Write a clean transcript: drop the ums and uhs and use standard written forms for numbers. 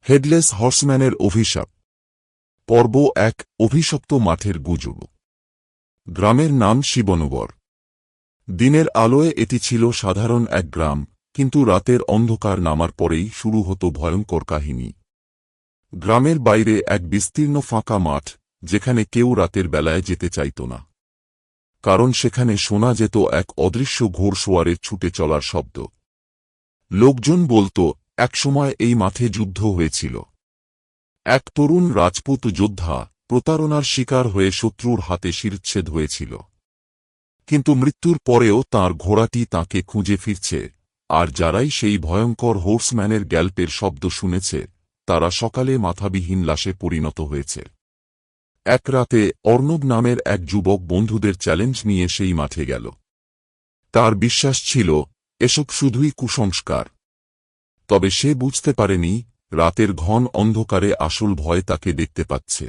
Headless হর্সম্যানের অভিশাপ। পর্ব ১। অভিশপ্ত মাঠের গুজব। গ্রামের নাম শিবনগর। দিনের আলোয় এটি ছিল সাধারণ এক গ্রাম, কিন্তু রাতের অন্ধকার নামার পরেই শুরু হতো ভয়ঙ্কর কাহিনী। গ্রামের বাইরে এক বিস্তীর্ণ ফাঁকা মাঠ, যেখানে কেউ রাতের বেলায় যেতে চাইত না, কারণ সেখানে শোনা যেত এক অদৃশ্য ঘোড়সওয়ারের ছুটে চলার শব্দ। লোকজন বলত, একসময় এই মাঠে যুদ্ধ হয়েছিল। এক তরুণ রাজপুত যোদ্ধা প্রতারণার শিকার হয়ে শত্রুর হাতে শিরচ্ছেদ হয়েছিল, কিন্তু মৃত্যুর পরেও তাঁর ঘোড়াটি তাঁকে খুঁজে ফিরছে। আর যারাই সেই ভয়ঙ্কর হোর্সম্যানের গ্যাল্পের শব্দ শুনেছে, তারা সকালে মাথাবিহীন লাশে পরিণত হয়েছে। এক রাতে অর্ণব নামের এক যুবক বন্ধুদের চ্যালেঞ্জ নিয়ে সেই মাঠে গেল। তার বিশ্বাস ছিল এসব শুধুই কুসংস্কার। তবে সে বুঝতে পারেনি, রাতের ঘন অন্ধকারে আসল ভয় তাকে দেখতে পাচ্ছে।